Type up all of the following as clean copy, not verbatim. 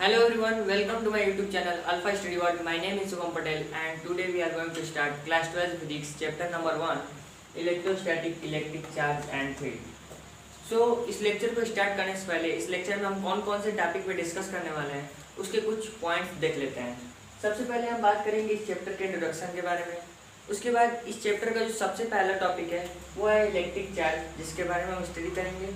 Hello everyone, welcome to my YouTube channel Alpha Study World. My name is Shubham Patel and today we are going to start class 12 physics chapter number 1 electrostatic electric charge and field. इस lecture को start करने से पहले इस lecture में हम कौन कौन से टॉपिक पे डिस्कस करने वाले हैं उसके कुछ पॉइंट्स देख लेते हैं। सबसे पहले हम बात करेंगे इस चैप्टर के इंट्रोडक्शन के बारे में। उसके बाद इस चैप्टर का जो सबसे पहला टॉपिक है वो है इलेक्ट्रिक चार्ज, जिसके बारे में हम स्टडी करेंगे।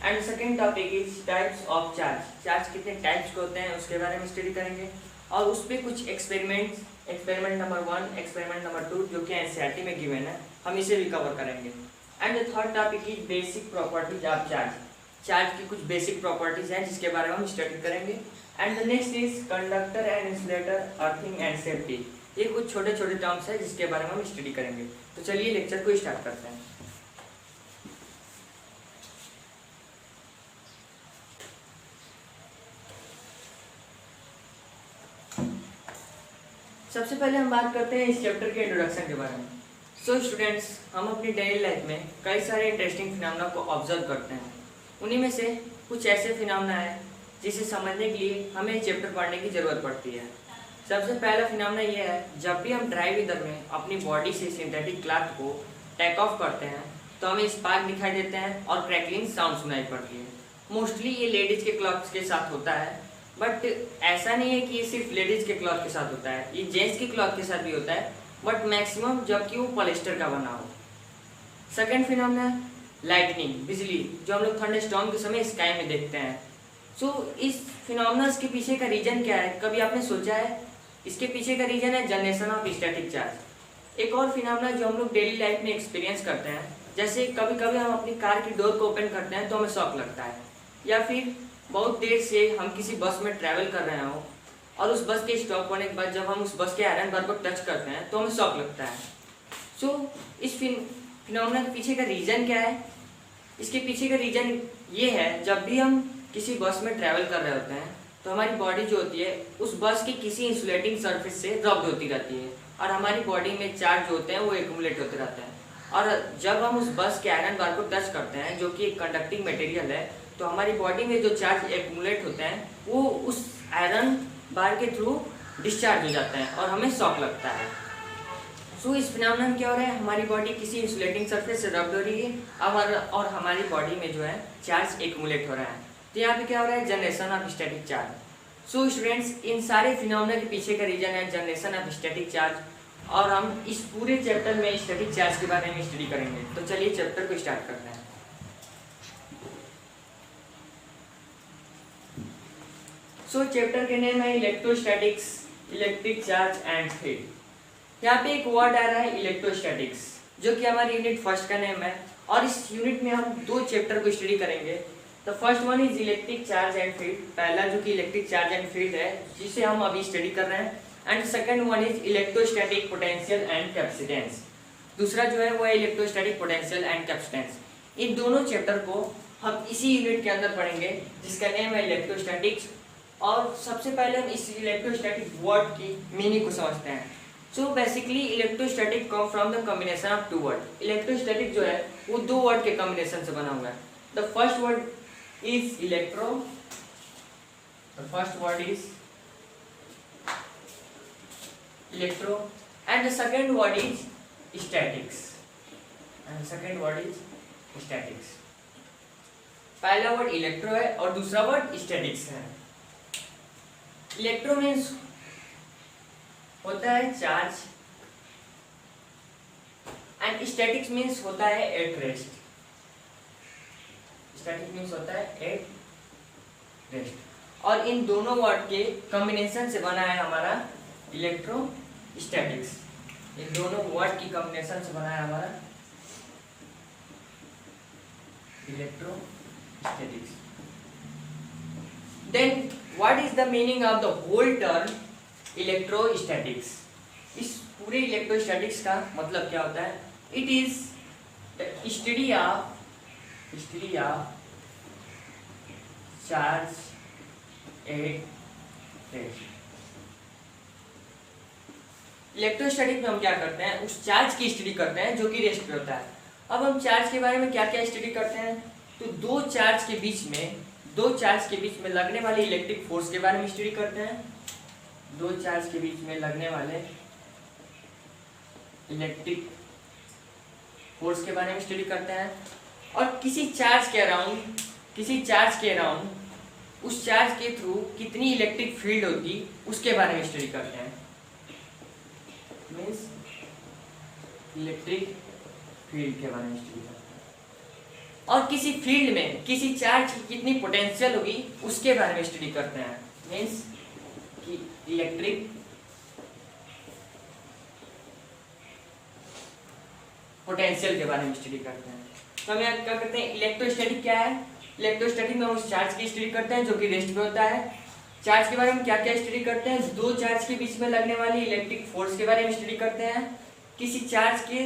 And second topic is types of charge, charge कितने टाइप्स के होते हैं उसके बारे में स्टडी करेंगे। और उस पर कुछ एक्सपेरिमेंट नंबर 1, एक्सपेरिमेंट नंबर 2 जो कि एनसीईआरटी में गिवन है, हम इसे भी कवर करेंगे। And the third topic is basic properties of charge, charge की कुछ बेसिक प्रॉपर्टीज हैं जिसके बारे में हम स्टडी करेंगे। And the next is conductor and insulator, earthing and safety, ये कुछ छोटे छोटे टर्म्स हैं जिसके बारे में हम स्टडी करेंगे। तो चलिए लेक्चर को स्टार्ट करते हैं। सबसे पहले हम बात करते हैं इस चैप्टर के इंट्रोडक्शन के बारे में। स्टूडेंट्स, हम अपनी डेली लाइफ में कई सारे इंटरेस्टिंग फिनोमेना को ऑब्जर्व करते हैं। उन्हीं में से कुछ ऐसे फिनोमेना हैं जिसे समझने के लिए हमें चैप्टर पढ़ने की ज़रूरत पड़ती है। सबसे पहला फिनोमेना ये है, जब भी हम ड्राई वेदर में अपनी बॉडी से सिंथेटिक क्लॉथ को टेक ऑफ करते हैं तो हमें स्पार्क दिखाई देते हैं और क्रैकलिंग साउंड सुनाई पड़ती है। मोस्टली ये लेडीज़ के क्लॉथ्स के साथ होता है, बट ऐसा नहीं है कि ये सिर्फ लेडीज़ के क्लॉथ के साथ होता है, ये जेंट्स के क्लॉथ के साथ भी होता है, बट मैक्सिमम जबकि वो पॉलिस्टर का बना हो। सेकेंड फिनोमेना लाइटनिंग, बिजली, जो हम लोग थंडरस्टॉर्म के समय स्काई में देखते हैं। इस फिनोमेना के पीछे का रीजन क्या है, कभी आपने सोचा है? इसके पीछे का रीजन है जनरेशन ऑफ स्टैटिक चार्ज। एक और फिनोमेना जो हम लोग डेली लाइफ में एक्सपीरियंस करते हैं, जैसे कभी कभी हम अपनी कार की डोर को ओपन करते हैं तो हमें शॉक लगता है, या फिर बहुत देर से हम किसी बस में ट्रैवल कर रहे हो और उस बस के स्टॉप होने के बाद जब हम उस बस के आयरन बार को टच करते हैं तो हमें शॉक लगता है। इस फिनोमेना के पीछे का रीज़न क्या है? इसके पीछे का रीज़न ये है, जब भी हम किसी बस में ट्रैवल कर रहे होते हैं तो हमारी बॉडी जो होती है उस बस की किसी इंसुलेटिंग सरफेस से रब्ड होती रहती है और हमारी बॉडी में चार्ज होते हैं वो एक्यूमुलेट होते रहते हैं। और जब हम उस बस के आयरन बार को टच करते हैं जो कि एक कंडक्टिंग मटेरियल है, तो हमारी बॉडी में जो चार्ज एक्यूमुलेट होते हैं वो उस आयरन बार के थ्रू डिस्चार्ज हो जाते हैं और हमें शॉक लगता है। इस फिनोमेना में क्या हो रहा है, हमारी बॉडी किसी इंसुलेटिंग सरफेस से रब्ड हो रही है और हमारी बॉडी में जो है चार्ज एक्यूमुलेट हो रहा है। तो यहाँ पे क्या हो रहा है, generation of static charge. Students, इन सारे फिनोमेना के पीछे का रीजन है जनरेशन ऑफ स्टैटिक चार्ज, और हम इस पूरे चैप्टर में स्टैटिक चार्ज के बारे में स्टडी करेंगे। तो चलिए चैप्टर को स्टार्ट करते हैं। चैप्टर के नेम है electrostatics, electric charge and field. यहाँ पे एक वर्ड आ रहा है इलेक्ट्रोस्टैटिक्स, जो कि हमारी यूनिट फर्स्ट का नेम है, और इस यूनिट में हम दो चैप्टर को स्टडी करेंगे। The first one is electric charge and field, पहला जो कि इलेक्ट्रिक चार्ज एंड फील्ड है जिसे हम अभी स्टडी कर रहे हैं। And second one is electrostatic potential and capacitance, दूसरा जो है वो है इलेक्ट्रोस्टैटिक पोटेंशियल एंड कैपेसिटेंस। इन दोनों चैप्टर को हम इसी यूनिट के अंदर पढ़ेंगे जिसका नेम है इलेक्ट्रोस्टैटिक्स। और सबसे पहले हम इस इलेक्ट्रोस्टैटिक वर्ड की मीनिंग को समझते हैं। Basically electrostatic come from the combination of two word. Electrostatic जो है वो दो वर्ड के कॉम्बिनेशन से बना हुआ है। The first word is electro, the first word is electro and the second word is statics, and second word is statics. पहला वर्ड इलेक्ट्रो है और दूसरा वर्ड स्टैटिक्स है। इलेक्ट्रो मीन्स होता है चार्ज एंड स्टैटिक्स मीन्स होता है at rest. Static means होता है एट रेस्ट, और इन दोनों वर्ड के कॉम्बिनेशन से बना है हमारा इलेक्ट्रोस्टैटिक्स। इन दोनों वर्ड की कॉम्बिनेशन से बना है हमारा electrostatics. Then what is the meaning of the whole term electrostatics? इस पूरे इलेक्ट्रोस्टैटिक्स का मतलब क्या होता है? It is the study of charge at rest. Electrostatic में हम क्या करते हैं, उस चार्ज की स्टडी करते हैं जो कि रेस्ट पे होता है। अब हम चार्ज के बारे में क्या क्या स्टडी करते हैं, तो दो चार्ज के बीच में दो चार्ज के बीच में लगने वाले इलेक्ट्रिक फोर्स के बारे में स्टडी करते हैं। दो चार्ज के बीच में लगने वाले इलेक्ट्रिक फोर्स के बारे में स्टडी करते हैं, और किसी चार्ज के अराउंड उस चार्ज के थ्रू कितनी इलेक्ट्रिक फील्ड होगी उसके बारे में स्टडी करते हैं। मीन्स इलेक्ट्रिक फील्ड के बारे में स्टडी करते हैं, और किसी फील्ड में किसी चार्ज की कितनी पोटेंशियल होगी उसके बारे में स्टडी करते हैं। मीन्स कि इलेक्ट्रिक पोटेंशियल के बारे में स्टडी करते हैं। तो हम यहाँ क्या करते हैं, इलेक्ट्रोस्टैटिक क्या है, इलेक्ट्रोस्टैटिक में उस चार्ज की स्टडी करते हैं जो कि रेस्ट पे होता है। चार्ज के बारे में क्या क्या स्टडी करते हैं, दो चार्ज के बीच में लगने वाली इलेक्ट्रिक फोर्स के बारे में स्टडी करते हैं, किसी चार्ज के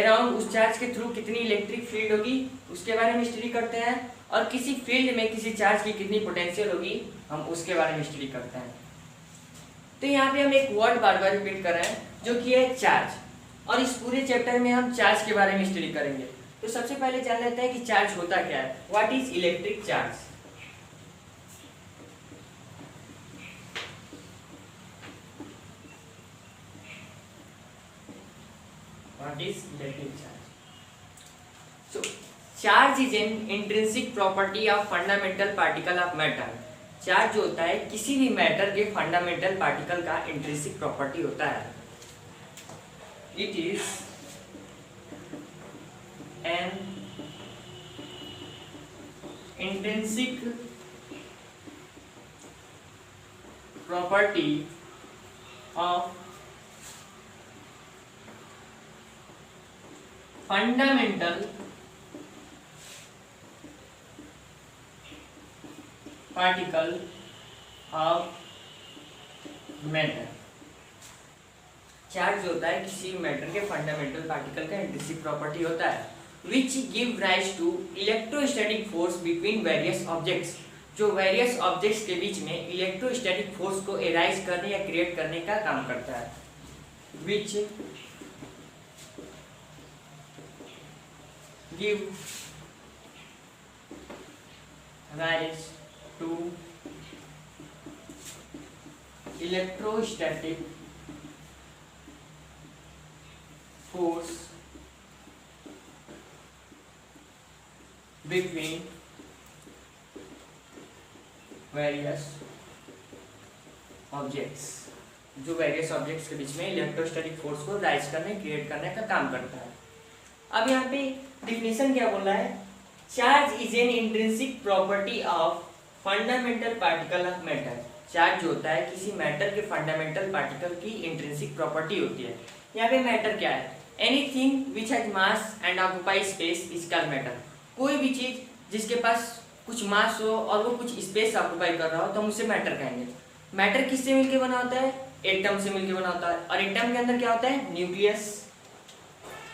अराउंड उस चार्ज के थ्रू कितनी इलेक्ट्रिक फील्ड होगी उसके बारे में स्टडी करते हैं, और किसी फील्ड में किसी चार्ज की कितनी पोटेंशियल होगी हम उसके बारे में स्टडी करते हैं। तो यहाँ पे हम एक वर्ड बार बार रिपीट कर रहे हैं जो कि है चार्ज, और इस पूरे चैप्टर में हम चार्ज के बारे में स्टडी करेंगे। तो सबसे पहले जान लेते हैं कि चार्ज होता क्या है। What is electric charge. What is electric charge. So charge is an intrinsic property of fundamental particle of matter. Charge जो होता है किसी भी मैटर के फंडामेंटल पार्टिकल का इंट्रिंसिक प्रॉपर्टी होता है। It is an intrinsic property of fundamental particle of matter। Charge होता है किसी मैटर के फंडामेंटल पार्टिकल का इंट्रिंसिक प्रॉपर्टी होता है, which give rise to electrostatic force between various objects, जो वेरियस ऑब्जेक्ट्स के बीच में इलेक्ट्रोस्टैटिक फोर्स को एराइज करने या क्रिएट करने का काम करता है। which give rise to electrostatic force between various objects, जो वेरियस ऑब्जेक्ट्स के बीच में इलेक्ट्रोस्टैटिक फोर्स को राइज करने क्रिएट करने का काम करता है। अब यहाँ पे डिफिनेशन क्या बोल रहा है, charge is an intrinsic property of fundamental particle of matter. Charge जो होता है किसी मैटर के फंडामेंटल पार्टिकल की इंट्रिंसिक प्रॉपर्टी होती है। यहाँ पे मैटर क्या है, anything which has mass and occupy space is called matter. कोई भी चीज जिसके पास कुछ मास हो और वो कुछ स्पेस ऑक्यूपाई कर रहा हो तो हम उसे मैटर कहेंगे। मैटर किससे मिलके बना होता है, एटम से मिलके बना होता है, और एटम के अंदर क्या होता है, न्यूक्लियस।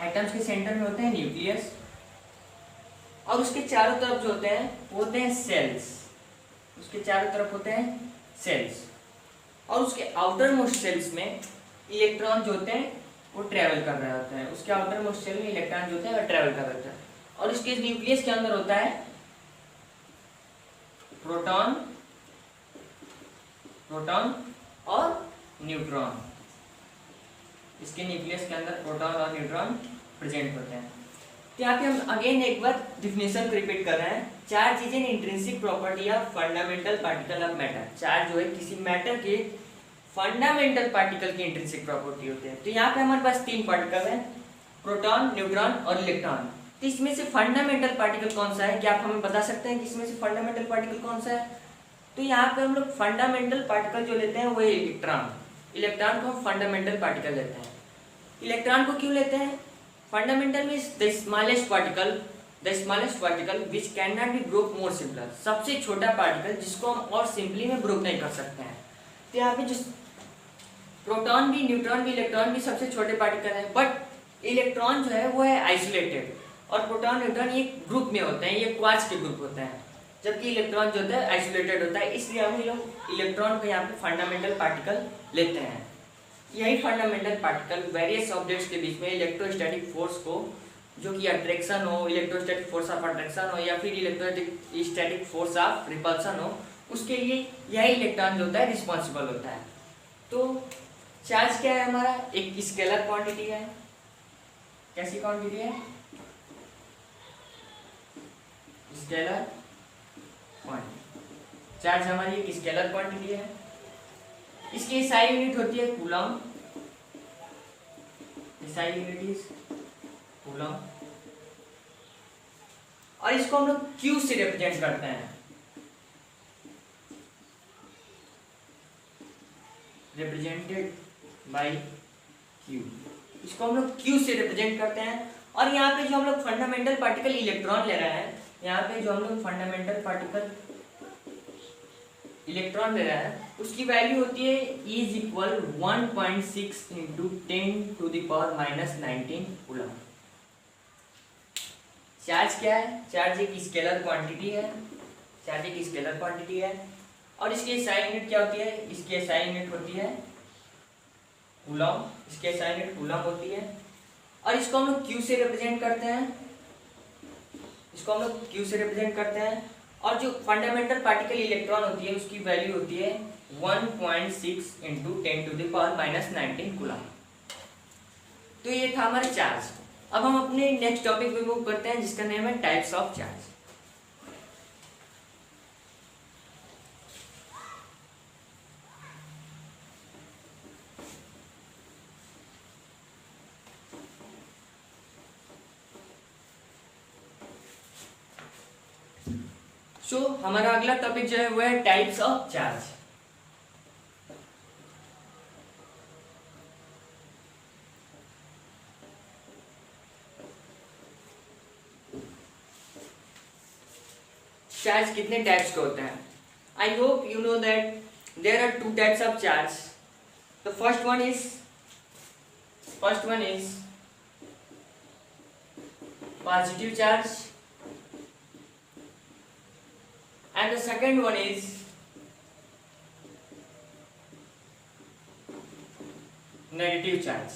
एटम्स के सेंटर में होते हैं न्यूक्लियस, और उसके चारों तरफ जो होते हैं वो होते हैं सेल्स। उसके चारों तरफ होते हैं सेल्स, और उसके आउटर मोस्ट सेल्स में इलेक्ट्रॉन जो होते हैं वो ट्रेवल कर रहे होते हैं। उसके आउटर मोस्ट सेल में इलेक्ट्रॉन जो होते हैं वो ट्रेवल कर रहे होते हैं, और उसके न्यूक्लियस के अंदर होता है प्रोटॉन, प्रोटॉन और न्यूट्रॉन। इसके न्यूक्लियस के अंदर प्रोटॉन और न्यूट्रॉन प्रेजेंट होते हैं। तो यहाँ पे हम अगेन एक बार डिफिनेशन को रिपीट कर रहे हैं। Charge is an intrinsic property of fundamental particle of matter. Charge जो है किसी मैटर के फंडामेंटल पार्टिकल की इंट्रिंसिक प्रॉपर्टी होती है। तो यहाँ पे हमारे पास तीन पार्टिकल हैं, प्रोटॉन, न्यूट्रॉन और इलेक्ट्रॉन। तो इसमें से फंडामेंटल पार्टिकल कौन सा है, क्या आप हमें बता सकते हैं कि इसमें से फंडामेंटल पार्टिकल कौन सा है। तो यहाँ पे हम लोग फंडामेंटल पार्टिकल जो लेते हैं वो है इलेक्ट्रॉन। इलेक्ट्रॉन को हम फंडामेंटल पार्टिकल लेते हैं। इलेक्ट्रॉन को क्यों लेते हैं, fundamental means the smallest particle which can not be broke more simpler. सबसे छोटा पार्टिकल जिसको हम और सिंपली में ब्रोक नहीं कर सकते हैं। तो यहाँ पे जो प्रोटॉन भी, न्यूट्रॉन भी, इलेक्ट्रॉन भी सबसे छोटे पार्टिकल है, बट इलेक्ट्रॉन जो है वो है आइसोलेटेड, और प्रोटॉन न्यूट्रॉन ये ग्रुप में होते हैं, ये क्वार्ट्ज के ग्रुप होते हैं, जबकि इलेक्ट्रॉन जो होता है आइसोलेटेड होता है। इसलिए हम लोग इलेक्ट्रॉन को यहाँ पे फंडामेंटल पार्टिकल लेते हैं। यही फंडामेंटल पार्टिकल वेरियस ऑब्जेक्ट्स के बीच में इलेक्ट्रोस्टैटिक फोर्स को जो कि अट्रैक्शन हो, इलेक्ट्रोस्टैटिक फोर्स ऑफ अट्रैक्शन हो या फिर इलेक्ट्रोस्टैटिक फोर्स ऑफ रिपल्शन हो, उसके लिए यही इलेक्ट्रॉन जो होता है रिस्पॉन्सिबल होता है। तो चार्ज क्या है हमारा, एक स्केलर क्वांटिटी है। कैसी क्वांटिटी है, स्केलर क्वांटिटी। चार्ज हमारी एक स्केलर क्वांटिटी है। इसकी SI यूनिट होती है coulomb. SI unit is coulomb. और इसको हम लोग Q से रिप्रेजेंट करते हैं, रिप्रेजेंटेड बाय Q। इसको हम लोग Q से रिप्रेजेंट करते हैं। और यहाँ पे जो हम लोग फंडामेंटल पार्टिकल इलेक्ट्रॉन ले रहे हैं, यहाँ पे जो हम लोग फंडामेंटल पार्टिकल इलेक्ट्रॉन ले रहे हैं, उसकी वैल्यू होती है E is equal 1.6 into 10⁻⁻19 coulomb. Charge क्या है, चार्ज एक स्केलर क्वांटिटी है। चार्ज एक स्केलर क्वांटिटी है और इसकी SI यूनिट क्या होती है, इसकी SI यूनिट होती है कूलम। इसकी SI यूनिट कूलम होती है। और इसको हम लोग Q से रिप्रेजेंट करते हैं, इसको हम लोग Q से रिप्रेजेंट करते हैं। और जो फंडामेंटल पार्टिकल इलेक्ट्रॉन होती है उसकी वैल्यू होती है 1.6 इंटू 10⁻⁻19 कूलम। तो ये था हमारा चार्ज। अब हम अपने नेक्स्ट टॉपिक पे मूव करते हैं जिसका नेम है टाइप्स ऑफ चार्ज। हमारा अगला टॉपिक जो है वो है टाइप्स ऑफ चार्ज। चार्ज कितने टाइप्स के होते हैं? I hope you know that there are two types of charge. The first one is positive charge and the second one is negative charge.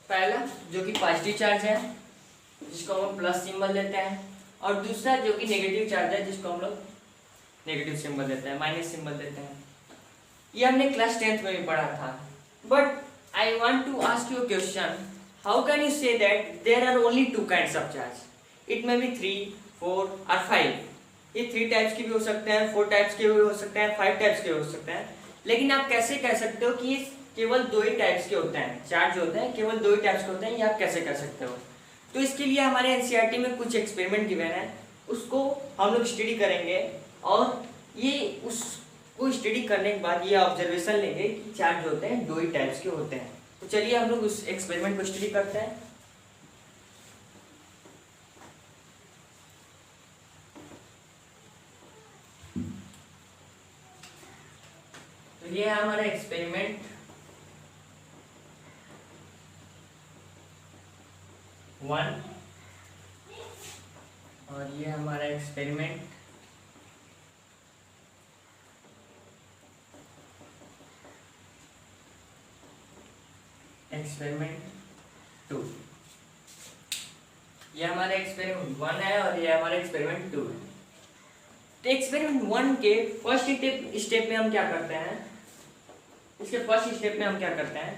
पहला जो कि पॉजिटिव चार्ज है जिसको हम प्लस सिंबल देते हैं, और दूसरा जो कि नेगेटिव चार्ज है जिसको हम लोग नेगेटिव सिंबल देते हैं, माइनस सिंबल देते हैं। ये हमने क्लास 10th में भी पढ़ा था। But I want to ask you a question, how can you say that there are only two kinds of charge? It may be 3, 4 और 5। ये 3 टाइप्स के भी हो सकते हैं, 4 टाइप्स के भी हो सकते हैं, 5 टाइप्स के हो सकते हैं। लेकिन आप कैसे कह सकते हो कि ये केवल 2 ही टाइप्स के होते हैं? चार्ज होते हैं केवल 2 ही टाइप्स के होते हैं, ये आप कैसे कह सकते हो? तो इसके लिए हमारे एनसीईआरटी में कुछ एक्सपेरिमेंट गिवन है, उसको हम लोग स्टडी करेंगे। और ये उसको स्टडी करने के बाद ये ऑब्जर्वेशन लेंगे कि चार्ज होते हैं 2 ही टाइप्स के होते हैं। तो चलिए हम लोग उस एक्सपेरिमेंट को स्टडी करते हैं। ये है हमारा एक्सपेरिमेंट 1 और ये हमारा एक्सपेरिमेंट 2। ये हमारा एक्सपेरिमेंट 1 है और ये हमारा एक्सपेरिमेंट 2 है। तो एक्सपेरिमेंट 1 के फर्स्ट स्टेप में हम क्या करते हैं, इसके फर्स्ट स्टेप में हम क्या करते हैं,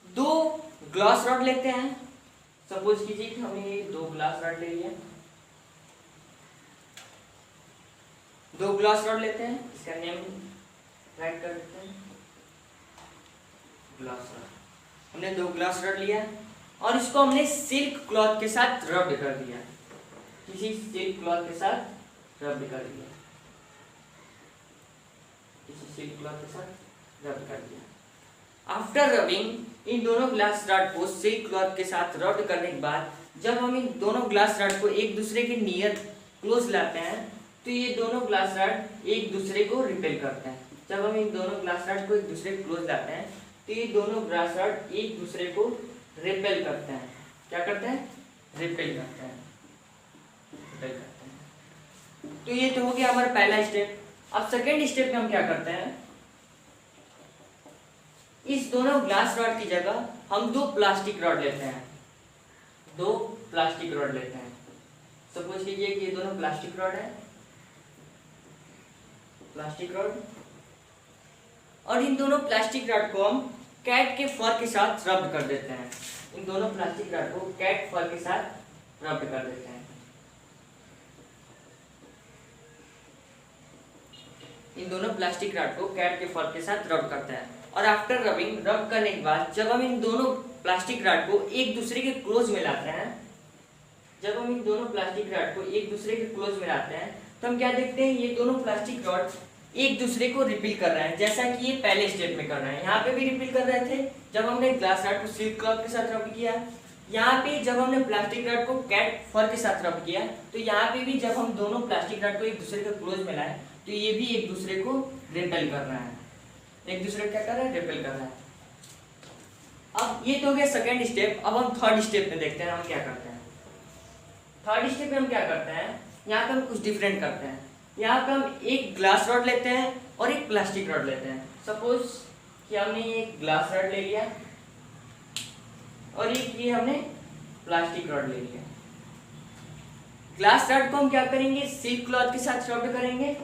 2 ग्लास रॉड लेते हैं। सपोज कीजिए कि हमने 2 ग्लास रॉड ले लिया, 2 ग्लास रॉड लेते हैं, इसका नेम राइट कर देते हैं ग्लास रॉड। हमने 2 ग्लास रॉड लिया और इसको हमने सिल्क क्लॉथ के साथ रब कर दिया, किसी सिल्क क्लॉथ के साथ रब कर दिया, किसी सिल्क क्लॉथ के साथ रब कर दिया। आफ्टर रबिंग इन दोनों ग्लास रॉड को सिल्क क्लॉथ के साथ रब करने के बाद जब हम इन दोनों ग्लास रॉड को एक दूसरे के नियर क्लोज लाते हैं तो ये दोनों ग्लास रॉड एक दूसरे को रिपेल करते हैं। जब हम इन दोनों ग्लास रॉड को एक दूसरे के क्लोज लाते हैं तो ये दोनों ग्लास रॉड एक दूसरे को रिपेल करते हैं। क्या करते हैं? रिपेल करते हैं, रिपेल करते हैं। तो ये तो हो गया हमारा पहला स्टेप। अब सेकेंड स्टेप में हम क्या करते हैं, इस दोनों ग्लास रॉड की जगह हम 2 प्लास्टिक रॉड लेते हैं। दो प्लास्टिक रॉड लेते हैं। सपोज कीजिए कि ये दोनों प्लास्टिक रॉड है, प्लास्टिक रॉड, और इन दोनों प्लास्टिक रॉड को हम कैट के फर के साथ रब कर देते हैं। इन दोनों प्लास्टिक रॉड को कैट फर के साथ रब कर देते हैं। इन दोनों प्लास्टिक रॉड को कैट के फर के साथ रब करते हैं, और आफ्टर रबिंग, रब करने के बाद जब हम इन दोनों प्लास्टिक रॉड को एक दूसरे के क्लोज में लाते हैं, जब हम इन दोनों प्लास्टिक रॉड को एक दूसरे के क्लोज में लाते हैं तो हम क्या देखते हैं, ये दोनों प्लास्टिक रॉड एक दूसरे को रिपील कर रहे हैं, जैसा कि ये पहले स्टेप में कर रहे हैं। यहाँ पे भी रिपील कर रहे थे जब हमने ग्लास रॉड को सिल्क क्लॉथ के साथ रब किया। यहाँ पे जब हमने प्लास्टिक रॉड को कैट फर के साथ रब किया, तो यहाँ पे भी जब हम दोनों प्लास्टिक रॉड को एक दूसरे के क्लोज में लाए तो ये भी एक दूसरे को रिपेल कर रहा है, एक दूसरे को क्या कर रहा है, रिपेल कर रहा है। अब ये तो हो गया सेकेंड स्टेप। अब हम थर्ड स्टेप में देखते हैं हम क्या करते हैं। थर्ड स्टेप में हम क्या करते हैं, यहाँ पे हम कुछ डिफरेंट करते हैं। यहाँ पे हम एक ग्लास रॉड लेते हैं और एक प्लास्टिक रॉड लेते हैं। सपोज कि हमने एक ग्लास रॉड ले लिया और एक ये हमने प्लास्टिक रॉड ले लिया। ग्लास रॉड को हम क्या करेंगे, सिल्क क्लॉथ के साथ रब करेंगे।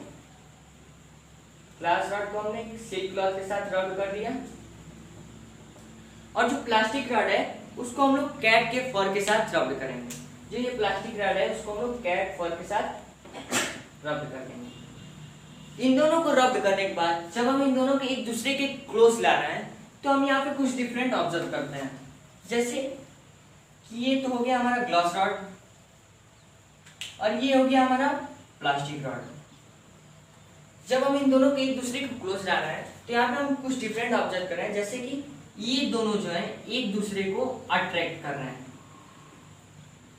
ग्लास रॉड को हमने सिल्क क्लॉथ के साथ रब कर दिया, और जो प्लास्टिक रॉड है उसको हम लोग कैट के फर के साथ रब करेंगे। जो ये प्लास्टिक रॉड है उसको हम लोग कैट फर के साथ रब कर देंगे। इन दोनों को रब करने के बाद जब हम इन दोनों के एक दूसरे के क्लोज ला रहे हैं तो हम यहाँ पे कुछ डिफरेंट ऑब्जर्व करते हैं। जैसे कि ये तो हो गया हमारा ग्लास रॉड और ये हो गया हमारा प्लास्टिक रॉड। जब हम इन दोनों के एक दूसरे के क्लोज ला रहे हैं तो यहाँ पे हम कुछ डिफरेंट ऑब्जर्व कर रहे हैं, जैसे कि ये दोनों जो है एक दूसरे को अट्रैक्ट कर रहे हैं।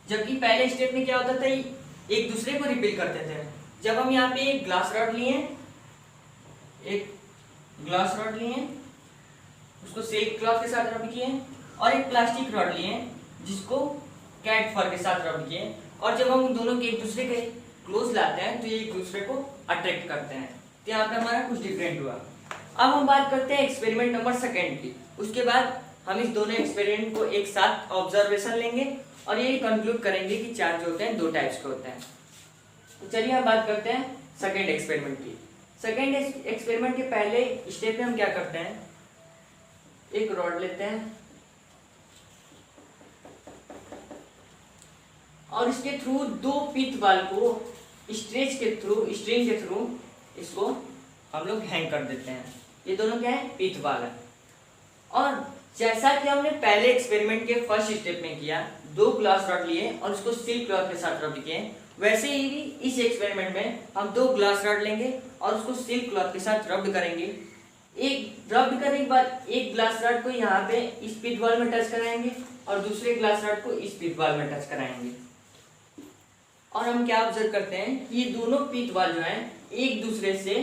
जबकि पहले स्टेप में क्या होता था, एक दूसरे को रिपेल करते थे। जब हम यहाँ पे एक ग्लास रॉड लिए, एक ग्लास रॉड लिए, उसको सिल्क क्लॉथ के साथ रब किए, और एक प्लास्टिक रॉड लिए जिसको कैट फर के साथ रब किए, और जब हम उन दोनों के एक दूसरे के क्लोज लाते हैं तो ये एक दूसरे को अट्रैक्ट करते हैं। तो यहाँ पे हमारा कुछ डिफरेंट हुआ। अब हम बात करते हैं एक्सपेरिमेंट नंबर सेकेंड की। उसके बाद हम इस दोनों एक्सपेरिमेंट को एक साथ ऑब्जर्वेशन लेंगे और ये कंक्लूड करेंगे कि चार्ज होते हैं दो टाइप्स के होते हैं। तो चलिए हम बात करते हैं सेकेंड एक्सपेरिमेंट की। सेकेंड एक्सपेरिमेंट के पहले स्टेप में हम क्या करते हैं, एक रॉड लेते हैं और इसके थ्रू दो पिथ बॉल को स्ट्रिंग के थ्रू इसको हम लोग हैंग कर देते हैं। ये दोनों क्या है, पिथ बॉल है। और जैसा कि हमने पहले एक्सपेरिमेंट के फर्स्ट स्टेप में किया, दो ग्लास रॉड लिए और उसको सिल्क क्लॉथ के साथ रब किए, वैसे ही भी इस एक्सपेरिमेंट में हम दो ग्लास रॉड लेंगे और उसको सिल्क क्लॉथ के साथ रब करेंगे। एक रब करने के बाद एक ग्लास रॉड को यहाँ पे इस पिथ बॉल में टच कराएंगे और दूसरे ग्लास रॉड को इस पिथ बॉल में टच कराएंगे। और हम क्या ऑब्जर्व करते हैं कि ये दोनों पिथ बॉल जो है एक दूसरे से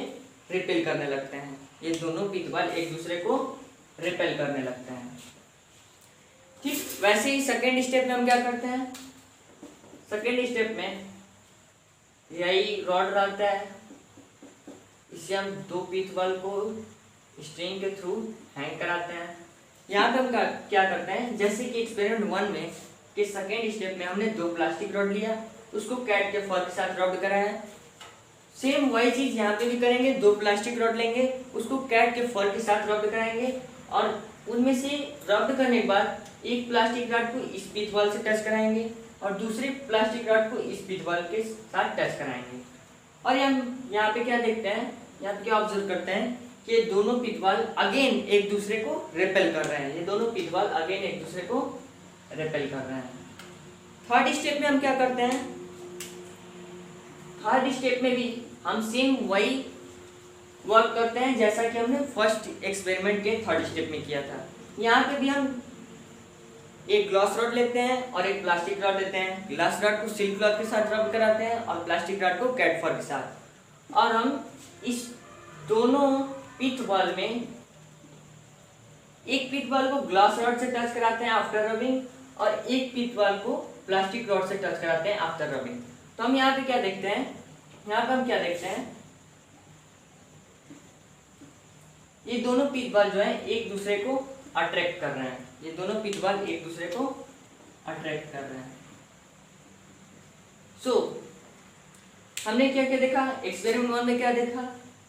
रिपेल करने लगते हैं। ये दोनों पिथ बॉल एक दूसरे को रिपेल करने लगते हैं। ठीक वैसे ही सेकेंड स्टेप में हम क्या करते हैं, सेकेंड स्टेप में यही रॉड रहता है, इससे हम दो पिथ बॉल को स्ट्रिंग के थ्रू हैंग कराते हैं। यहाँ पे हम क्या करते हैं, जैसे कि एक्सपेरिमेंट 1 में के सेकेंड स्टेप में हमने दो प्लास्टिक रॉड लिया, उसको कैट के फर के साथ रब कराया है। सेम वही चीज यहाँ पे भी करेंगे, दो प्लास्टिक रॉड लेंगे, उसको कैट के फर के साथ रब कराएंगे और उनमें से रब करने के बाद एक प्लास्टिक रॉड को इस पिथ बॉल से टच कराएंगे और दूसरे प्लास्टिक रॉड को इस पिथ बॉल के साथ टच कराएंगे। और हम यहाँ पे क्या देखते हैं, यहाँ पे क्या ऑब्जर्व करते हैं कि दोनों पिथ बॉल अगेन एक दूसरे को रिपेल कर रहे हैं। ये दोनों पिथ बॉल अगेन एक दूसरे को रिपेल कर रहे हैं। थर्ड स्टेप में हम क्या करते हैं, थर्ड स्टेप में भी हम सेम वही वर्क करते हैं जैसा कि हमने फर्स्ट एक्सपेरिमेंट के थर्ड स्टेप में किया था। यहाँ पे भी हम एक ग्लास रॉड लेते हैं और एक प्लास्टिक रॉड लेते हैं। ग्लास रॉड को सिल्क क्लॉथ के साथ रब कराते हैं और प्लास्टिक रॉड को कैट फर के साथ, और हम इस दोनों पिथ बॉल में एक पिथ बॉल को ग्लास रॉड से टच कराते हैं आफ्टर रबिंग और एक पिथ बॉल को प्लास्टिक रॉड से टच कराते हैं आफ्टर रबिंग। तो हम यहाँ पे क्या देखते हैं, यहाँ पे हम क्या देखते हैं, ये दोनों पिथ बॉल जो है एक दूसरे को अट्रैक्ट कर रहे हैं। ये दोनों पिथ बॉल एक दूसरे को अट्रैक्ट कर रहे हैं। सो हमने क्या क्या देखा, एक्सपेरिमेंट 1 में क्या देखा,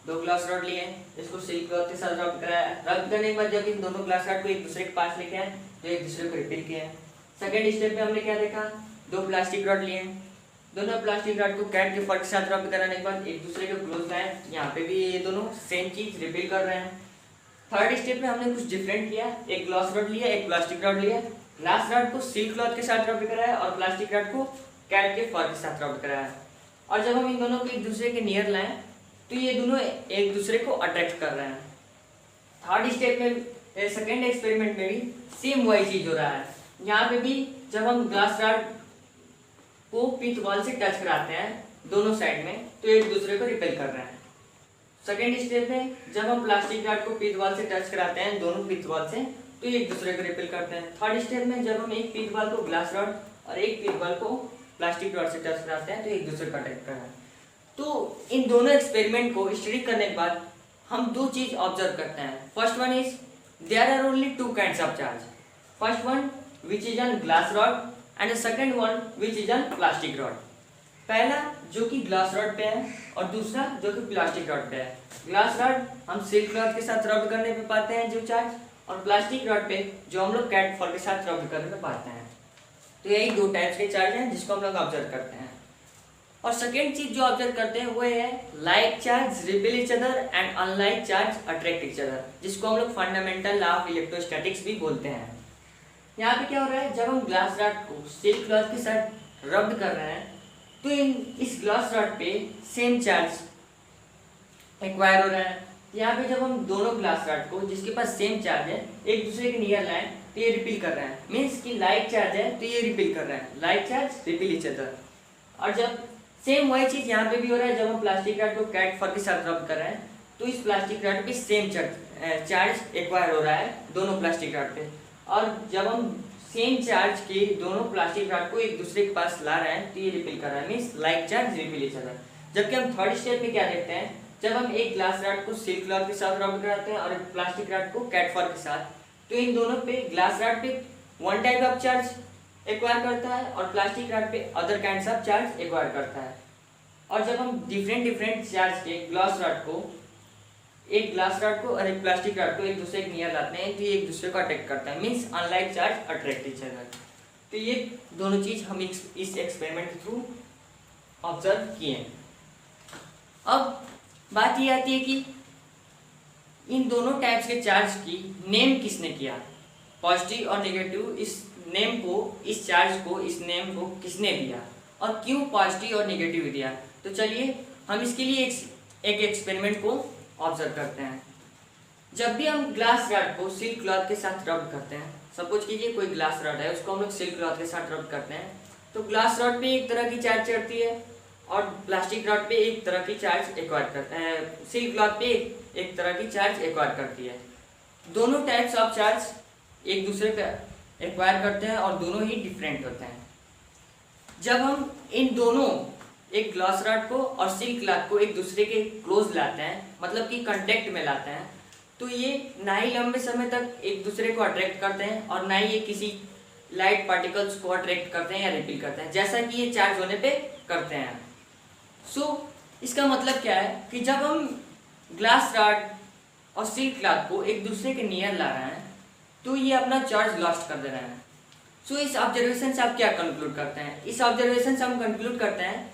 2 ग्लास रॉड लिए, इसको सिल्क क्लॉथ के साथ रब कराया, रब करने के बाद जब इन दोनों ग्लास रॉड को एक दूसरे के पास लेके आए तो एक दूसरे को रिपील किया। सेकेंड स्टेप में हमने क्या देखा, 2 प्लास्टिक रॉड लिए, दोनों प्लास्टिक रॉड को कैट के फर के साथ रब कराने के बाद एक दूसरे के क्लोज लाए, यहाँ पे भी ये दोनों सेम चीज रिपील कर रहे हैं। थर्ड स्टेप में हमने कुछ डिफरेंट किया, एक ग्लास रॉड लिया, एक प्लास्टिक रॉड लिया, ग्लास रॉड को सिल्क क्लॉथ के साथ रब कराया और प्लास्टिक रॉड को कैट के फर के साथ रब कराया। और जब हम इन दोनों को एक दूसरे के नियर लाएं तो ये दोनों एक दूसरे को अट्रैक्ट कर रहे हैं। थर्ड स्टेप में सेकेंड एक्सपेरिमेंट में भी सेम वही चीज हो रहा है। यहाँ पे भी जब हम ग्लास रॉड को पिच बॉल से टच कराते हैं दोनों साइड में तो एक दूसरे को रिपेल कर रहे हैं। सेकेंड स्टेप में जब हम प्लास्टिक रॉड को पिच बॉल से टच कराते हैं दोनों पिच बॉल से तो एक दूसरे को रिपेल करते हैं। थर्ड स्टेप में जब हम एक पिच बॉल को ग्लास रॉड और एक पिच बॉल को प्लास्टिक रॉड से टच कराते हैं तो एक दूसरे को अटैक कर रहे हैं। तो इन दोनों एक्सपेरिमेंट को स्टडी करने के बाद हम 2 चीज ऑब्जर्व करते हैं। First one is there are only 2 kinds of charge, first one which is on glass rod and the second one which is on plastic rod. पहला जो कि ग्लास रॉड पे है और दूसरा जो कि प्लास्टिक रॉड पे है। ग्लास रॉड हम सिल्क क्लॉथ के साथ रब करने पे पाते हैं जो चार्ज, और प्लास्टिक रॉड पे जो हम लोग कैट फर के साथ रब करने पे पाते हैं। तो यही 2 टाइप्स के चार्ज हैं जिसको हम लोग ऑब्जर्व करते हैं। और सेकेंड चीज जो ऑब्जर्व करते हैं वो है like charge repel each other and unlike charge attract each other, जिसको हम लोग फंडामेंटल लॉ ऑफ इलेक्ट्रोस्टैटिक्स भी बोलते हैं। यहाँ पे क्या हो रहा है, जब हम ग्लास रॉड को सिल्क क्लॉथ के साथ रब कर रहे हैं तो इस ग्लास रॉड पे सेम चार्ज एक्वायर हो रहा है। यहाँ पे जब हम दोनों ग्लास रॉड को जिसके पास सेम चार्ज है एक दूसरे के नियर लाएं तो ये रिपील कर रहे हैं, मीन्स कि लाइक चार्ज है तो ये रिपील कर रहे हैं, like charge repeal each other. और जब सेम वही चीज यहाँ पे भी हो रहा है, जब हम प्लास्टिक रॉड को कैट फर के साथ रब कर रहे हैं तो इस प्लास्टिक रॉड पे सेम चार्ज एक्वायर हो रहा है दोनों प्लास्टिक रॉड पे। और जब हम सेम चार्ज के दोनों प्लास्टिक रॉड को एक दूसरे के पास ला रहे हैं तो ये रिपील कर रहा है, means like charge repeal each other. जबकि हम थर्ड स्टेप में क्या देखते हैं, जब हम एक ग्लास रॉड को सिल्क क्लॉथ के साथ रब कराते हैं और एक प्लास्टिक रॉड को कैट फर के साथ, तो इन दोनों पे ग्लास रॉड पे 1 टाइप ऑफ चार्ज एक्वायर करता है और प्लास्टिक रॉड पे other kinds of charge acquire करता है। और जब हम डिफरेंट चार्ज के ग्लास रॉड को एक ग्लास रॉड को और एक प्लास्टिक रॉड को एक दूसरे के नियर लाते हैं तो ये एक दूसरे को अटैक करता है, means unlike charge attract each other. तो ये दोनों चीज हम इस एक्सपेरिमेंट के थ्रू ऑब्जर्व किए। अब बात ये आती है कि इन दोनों टाइप्स के चार्ज की नेम किसने किया, पॉजिटिव और नेगेटिव, इस नेम को, इस चार्ज को, इस नेम को किसने दिया और क्यों पॉजिटिव और नेगेटिव दिया। तो चलिए हम इसके लिए एक एक्सपेरिमेंट को ऑब्जर्व करते हैं। जब भी हम ग्लास रॉड को सिल्क क्लॉथ के साथ रब करते हैं, सपोज कीजिए कोई ग्लास रॉड है उसको हम लोग सिल्क क्लॉथ के साथ रब करते हैं, तो ग्लास रॉड पे एक तरह की चार्ज चढ़ती है और प्लास्टिक रॉड पे एक तरह की चार्ज एक्वायर करता है, सिल्क क्लॉथ पे एक तरह की चार्ज एक्वायर करती है। दोनों टाइप्स ऑफ चार्ज एक दूसरे पे एक्वायर करते हैं और दोनों ही डिफरेंट होते हैं। जब हम इन दोनों एक ग्लास रॉड को और सिल्क क्लॉथ को एक दूसरे के क्लोज लाते हैं, मतलब कि कांटेक्ट में लाते हैं, तो ये ना ही लंबे समय तक एक दूसरे को अट्रैक्ट करते हैं और ना ही ये किसी लाइट पार्टिकल्स को अट्रैक्ट करते हैं या रिपील करते हैं जैसा कि ये चार्ज होने पे करते हैं। इसका मतलब क्या है कि जब हम ग्लास रॉड और सिल्क क्लॉथ को एक दूसरे के नियर ला रहे हैं तो ये अपना चार्ज लॉस्ट कर दे रहे हैं। इस ऑब्जर्वेशन से आप क्या कंक्लूड करते हैं, इस ऑब्जर्वेशन से हम कंक्लूड करते हैं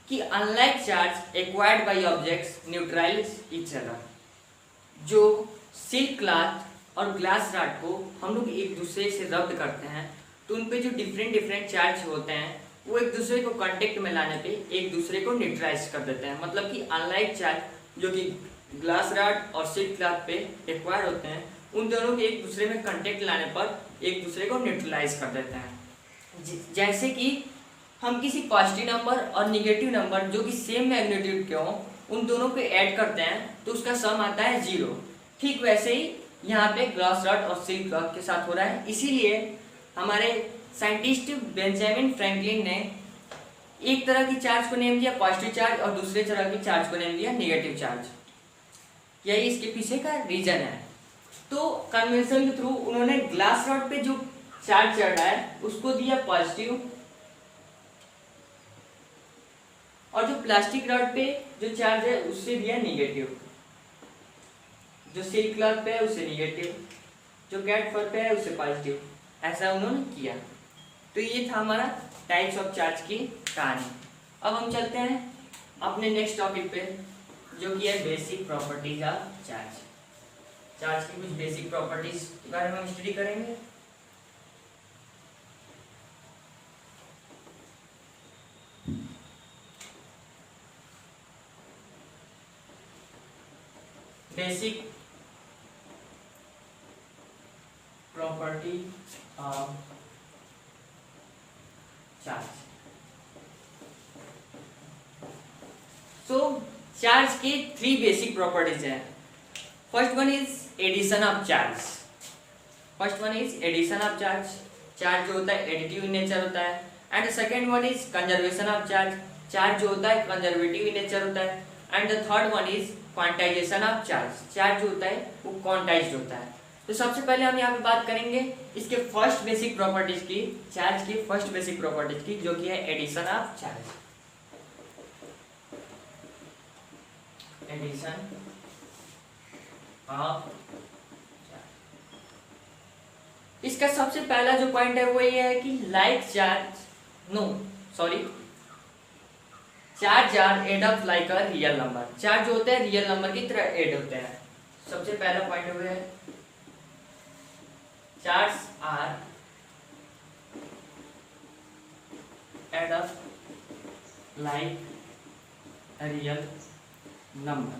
कि unlike charge acquired by objects neutralise each other. जो सिल्क क्लॉथ और ग्लास रॉड को हम लोग एक दूसरे से रब करते हैं तो उन पे जो डिफरेंट चार्ज होते हैं वो एक दूसरे को कांटेक्ट में लाने पे एक दूसरे को न्यूट्रलाइज कर देते हैं। मतलब कि अनलाइक चार्ज जो कि ग्लास रॉड और सिल्क क्लॉथ पे एक्वायर होते हैं उन दोनों के एक दूसरे में कांटेक्ट लाने पर एक दूसरे को न्यूट्रलाइज कर देते हैं। जैसे कि हम किसी पॉजिटिव नंबर और निगेटिव नंबर जो कि सेम मैग्नीट्यूड के हों उन दोनों को ऐड करते हैं तो उसका सम आता है 0। ठीक वैसे ही यहाँ पे ग्लास रॉड और सिल्क क्लॉथ के साथ हो रहा है। इसीलिए हमारे साइंटिस्ट बेंजामिन फ्रैंकलिन ने एक तरह की चार्ज को नेम दिया पॉजिटिव चार्ज और दूसरे तरह की चार्ज को नेम दिया नेगेटिव चार्ज। यही इसके पीछे का रीजन है। तो कन्वेंशन के थ्रू उन्होंने ग्लास रॉड पे जो चार्ज चढ़ रहा है उसको दिया पॉजिटिव, और जो प्लास्टिक रॉड पे जो चार्ज है उससे दिया निगेटिव, जो सिल्क क्लॉथ पे है उसे निगेटिव, जो कैट फर पे है उसे पॉजिटिव, ऐसा उन्होंने किया। तो ये था हमारा टाइप्स ऑफ चार्ज की कहानी। अब हम चलते हैं अपने नेक्स्ट टॉपिक पे, जो कि है basic properties of charge. Charge की कुछ बेसिक प्रॉपर्टीज के बारे में हम स्टडी करेंगे। Basic property of charge. So charge की 3 बेसिक प्रॉपर्टीज हैं। First one is addition of charge. First one is addition of charge. Charge जो होता है एडिटिव इन नेचर होता है। And second one is conservation of charge. Charge जो होता है कंजर्वेटिव इन नेचर होता है। And the third one is quantisation of charge. Charge जो होता है वो क्वांटाइज्ड होता है। तो सबसे पहले हम यहाँ पे बात करेंगे इसके फर्स्ट बेसिक प्रॉपर्टीज की, चार्ज की फर्स्ट बेसिक प्रॉपर्टीज की, जो कि है addition of charge. Addition of charge. इसका सबसे पहला जो पॉइंट है वो ये है कि like charge charge are add up like a real number. Charge जो होते हैं रियल नंबर की तरह एड होते हैं। सबसे पहला पॉइंट हो गया है charge are add up like a real number.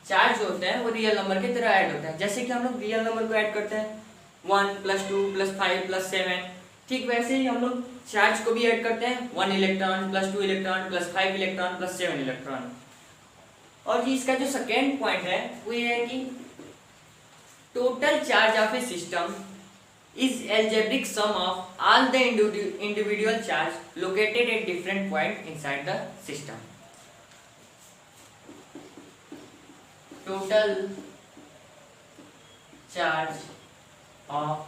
Charge जो होते हैं वो रियल नंबर की तरह ऐड होते हैं। जैसे कि हम लोग रियल नंबर को ऐड करते हैं 1 + 2 + 5 + 7, ठीक वैसे ही हम लोग चार्ज को भी ऐड करते हैं 1 इलेक्ट्रॉन + 2 इलेक्ट्रॉन + 5 इलेक्ट्रॉन + 7 इलेक्ट्रॉन। और जी इसका जो सेकेंड पॉइंट है वो ये है कि total charge of A system is algebraic sum of all the individual charge located at different point inside the system. Total charge of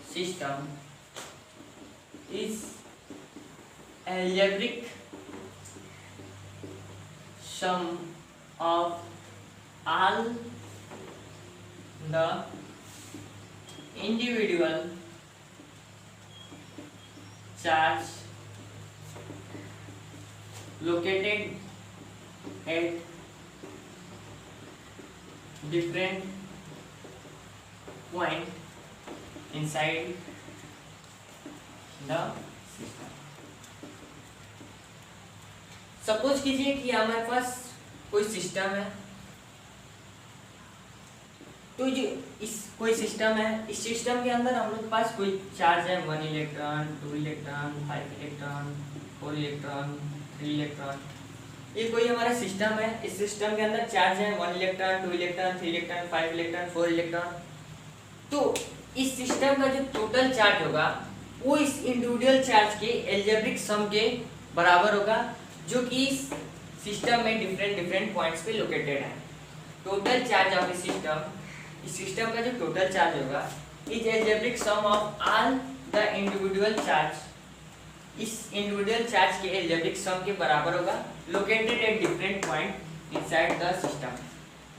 system is algebraic sum of all the individual charge located at different point inside the system. Suppose कीजिए कि हमारे पास कोई system है, तो जो इस कोई system है, इस सिस्टम के अंदर हम लोग के पास कोई चार्ज है 1 electron 2 electron 5 electron 4 electron 3 electron. ये कोई हमारा सिस्टम है। इस सिस्टम के अंदर चार्ज है 1 electron 2 electron 3 electron 5 electron 4 electron. तो इस सिस्टम का जो टोटल चार्ज होगा वो इस इंडिविजुअल चार्ज के एल्जेब्रिक सम के बराबर होगा, जो कि इस सिस्टम में डिफरेंट पॉइंट्स पे लोकेटेड है। Total charge of A system, इस सिस्टम का जो टोटल चार्ज होगा is algebraic sum of all the individual charge, इस इंडिविजुअल चार्ज के एल्जेब्रिक सम के बराबर होगा, located at different point inside the system,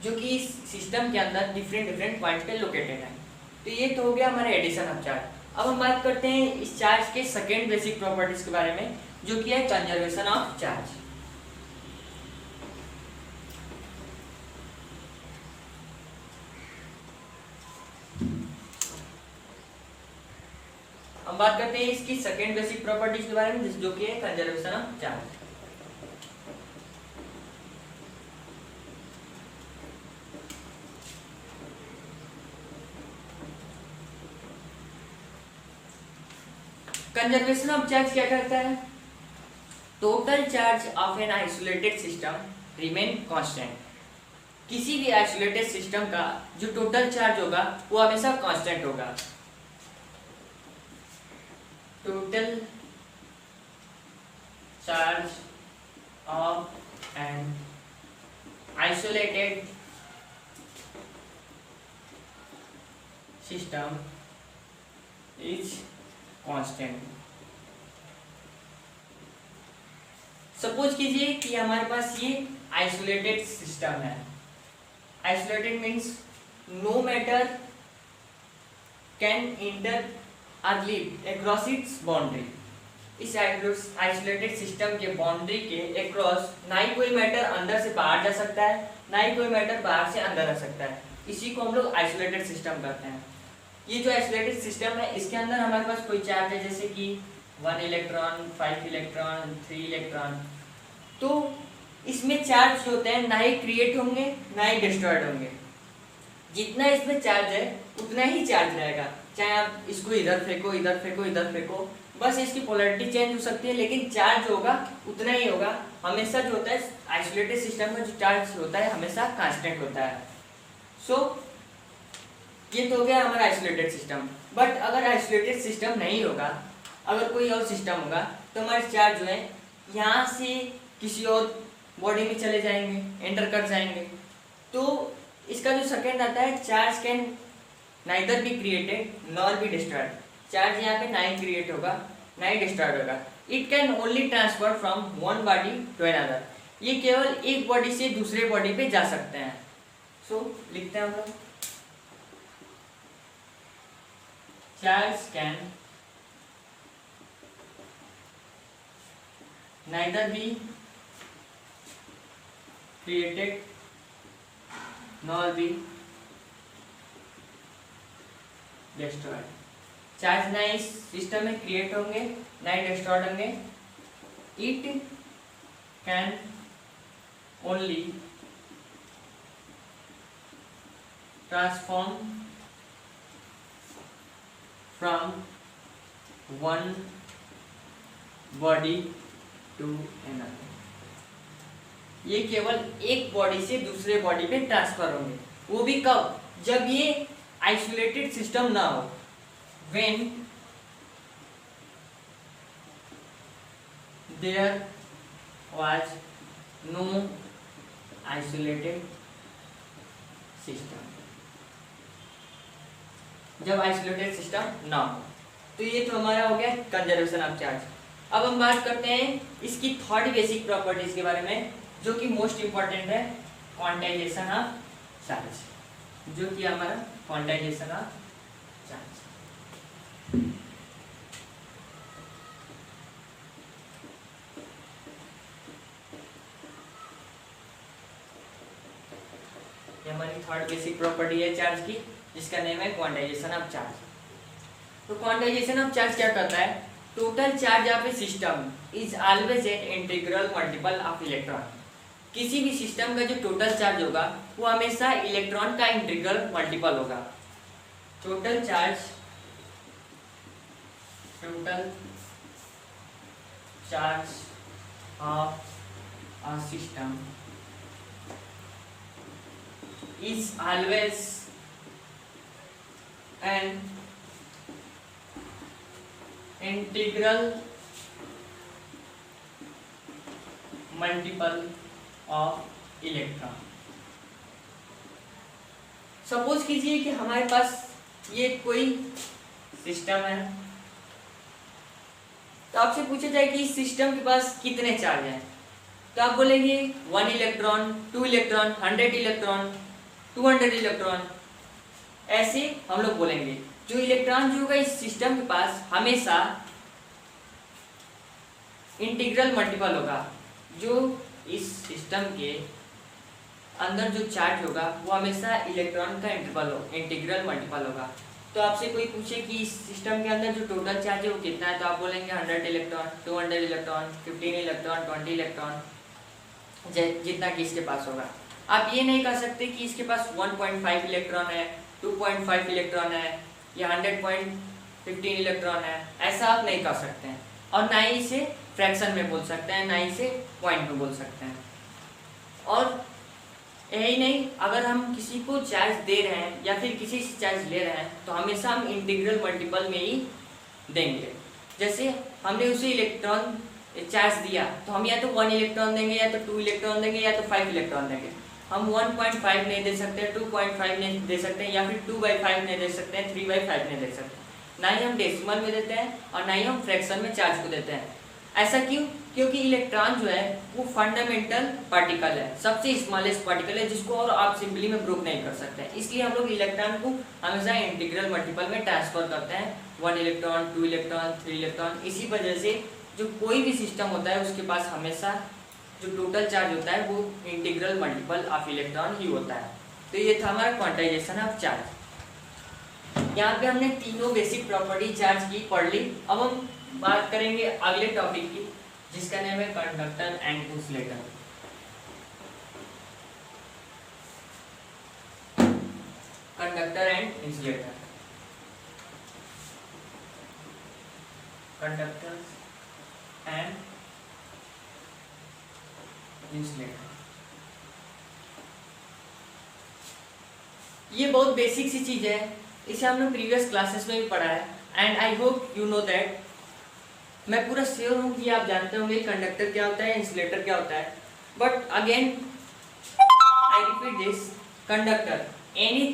जो कि इस सिस्टम के अंदर डिफरेंट पॉइंट पे लोकेटेड है। तो ये तो हो गया हमारा एडिशन ऑफ चार्ज। अब हम बात करते हैं इस चार्ज के सेकेंड बेसिक प्रॉपर्टीज के बारे में, जो कि है कंजर्वेशन ऑफ चार्ज। हम बात करते हैं इसकी सेकेंड बेसिक प्रॉपर्टीज के बारे में, जो कि है conservation of charge. Conservation of charge क्या करता है? Total charge of an isolated system remain constant. किसी भी आइसोलेटेड सिस्टम का जो टोटल चार्ज होगा वो हमेशा कांस्टेंट होगा। Total charge of an isolated system is constant. Suppose कीजिए कि हमारे पास ये आइसोलेटेड सिस्टम है। Isolated means no matter can enter or leave across its boundary. इस आइसोलेटेड सिस्टम के बाउंड्री के अक्रॉस ना ही कोई मैटर अंदर से बाहर जा सकता है, ना ही कोई मैटर बाहर से अंदर आ सकता है। इसी को हम लोग आइसोलेटेड सिस्टम कहते हैं। ये जो आइसोलेटेड सिस्टम है, इसके अंदर हमारे पास कोई चार्ज है, जैसे कि 1 इलेक्ट्रॉन, 5 इलेक्ट्रॉन, 3 इलेक्ट्रॉन। तो इसमें चार्ज जो होते हैं ना ही क्रिएट होंगे ना ही डिस्ट्रॉयड होंगे। जितना इसमें चार्ज है उतना ही चार्ज रहेगा, चाहे आप इसको इधर फेंको, इधर फेंको, इधर फेंको, बस इसकी पोलैरिटी चेंज हो सकती है, लेकिन चार्ज होगा उतना ही होगा। हमेशा जो होता है आइसोलेटेड सिस्टम में जो चार्ज होता है हमेशा कांस्टेंट होता है। सो ये तो हो गया हमारा आइसोलेटेड सिस्टम। बट अगर आइसोलेटेड सिस्टम नहीं होगा, अगर कोई और सिस्टम होगा, तो हमारे चार्ज जो है यहाँ से किसी और बॉडी में चले जाएंगे, एंटर कर जाएंगे। तो इसका जो सेकंड आता है, charge can neither be created nor be destroyed. Charge यहाँ पे ना ही क्रिएट होगा ना ही डिस्ट्रॉयड होगा। It can only transfer from one body to another. ये केवल एक बॉडी से दूसरे बॉडी पे जा सकते हैं। सो लिखते हैं हम लोग, charge can neither be created nor be destroyed। Charge ना इस सिस्टम में क्रिएट होंगे ना ही डिस्ट्रॉयड होंगे। It can only transform from one body to another. ये केवल एक बॉडी से दूसरे बॉडी पे ट्रांसफर होंगे। वो भी कब? जब ये आइसोलेटेड सिस्टम ना हो। When there was no isolated system. जब आइसोलेटेड सिस्टम ना हो। तो ये तो हमारा हो गया कंजर्वेशन ऑफ चार्ज। अब हम बात करते हैं इसकी थर्ड बेसिक प्रॉपर्टीज के बारे में, जो कि मोस्ट इंपॉर्टेंट है, क्वांटाइजेशन ऑफ चार्ज। जो कि हमारा क्वांटाइजेशन ऑफ चार्ज। ये हमारी थर्ड बेसिक प्रॉपर्टी है चार्ज की, जिसका नेम है क्वांटाइजेशन ऑफ चार्ज। तो क्वांटाइजेशन ऑफ चार्ज क्या करता है? Total charge of A system is always an integral multiple of electron. किसी भी सिस्टम का जो टोटल चार्ज होगा वो हमेशा इलेक्ट्रॉन का इंटीग्रल मल्टीपल होगा। Total charge of a system is always an integral multiple of electron. Suppose कीजिए कि हमारे पास ये कोई सिस्टम है, तो आपसे पूछा जाए कि इस सिस्टम के पास कितने चार्ज हैं, तो आप बोलेंगे 1 इलेक्ट्रॉन, 2 इलेक्ट्रॉन, 100 इलेक्ट्रॉन, 200 इलेक्ट्रॉन। ऐसे हम लोग बोलेंगे। जो इलेक्ट्रॉन जो होगा इस सिस्टम के पास हमेशा इंटीग्रल मल्टीपल होगा। जो इस सिस्टम के अंदर जो चार्ज होगा वो हमेशा इलेक्ट्रॉन का इंटीग्रल मल्टीपल होगा। तो आपसे कोई पूछे कि इस सिस्टम के अंदर जो टोटल चार्ज है वो कितना है, तो आप बोलेंगे 100 इलेक्ट्रॉन, 200 इलेक्ट्रॉन, 15 इलेक्ट्रॉन, 20 इलेक्ट्रॉन, जितना कि इसके पास होगा। आप ये नहीं कह सकते कि इसके पास 1.5 इलेक्ट्रॉन है, 2.5 इलेक्ट्रॉन है या 100.15 इलेक्ट्रॉन है। ऐसा आप नहीं कर सकते हैं, और ना ही इसे फ्रैक्शन में बोल सकते हैं, ना ही इसे पॉइंट में बोल सकते हैं। और यही नहीं, अगर हम किसी को चार्ज दे रहे हैं या फिर किसी से चार्ज ले रहे हैं तो हमेशा हम इंटीग्रल मल्टीपल में ही देंगे। जैसे हमने उसे इलेक्ट्रॉन चार्ज दिया तो हम या तो 1 इलेक्ट्रॉन देंगे, या तो 2 इलेक्ट्रॉन देंगे, या तो 5 इलेक्ट्रॉन देंगे। हम 1.5 नहीं दे सकते, 2.5 नहीं दे सकते, या फिर 2/5 नहीं दे सकते, 3/5 नहीं दे सकते। ना ही हम डेसिमल में देते हैं और ना ही हम फ्रैक्शन में चार्ज को देते हैं। ऐसा क्यों? क्योंकि इलेक्ट्रॉन जो है वो फंडामेंटल पार्टिकल है, सबसे स्मॉलेस्ट पार्टिकल है, जिसको और आप सिंपली में प्रूव नहीं कर सकते हैं। इसलिए हम लोग इलेक्ट्रॉन को हमेशा इंटीग्रल मल्टीपल में ट्रांसफर करते हैं, 1 इलेक्ट्रॉन, 2 इलेक्ट्रॉन, 3 इलेक्ट्रॉन। इसी वजह से जो कोई भी सिस्टम होता है उसके पास हमेशा जो टोटल चार्ज होता है वो इंटीग्रल मल्टीपल ऑफ इलेक्ट्रॉन ही होता है। तो ये था हमारा क्वांटाइजेशन ऑफ चार्ज। यहाँ पे हमने तीनों बेसिक प्रॉपर्टी चार्ज की पढ़ ली। अब हम बात करेंगे अगले टॉपिक की, जिसका नाम है conductor and insulator. Conductor and insulator. Conductor and insulator, ये बहुत बेसिक सी चीज है, इसे हमने प्रीवियस क्लासेस में भी पढ़ा है and I hope you know that. मैं पूरा श्योर हूँ कि आप जानते होंगे कंडक्टर क्या होता है, इंसुलेटर क्या होता है। But again I repeat this, conductor any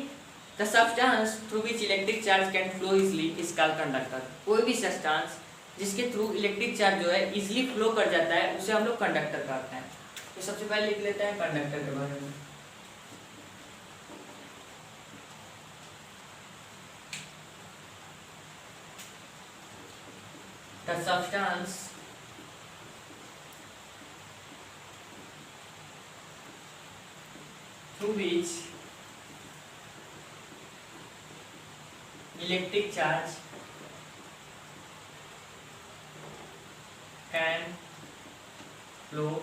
the substance through which electric charge can flow easily is called conductor. कोई भी सब्सटेंस जिसके थ्रू इलेक्ट्रिक चार्ज जो है इजिली फ्लो कर जाता है उसे हम लोग कंडक्टर कहते हैं। तो सबसे पहले लिख लेते हैं कंडक्टर के बारे में। The substance through which electric charge can flow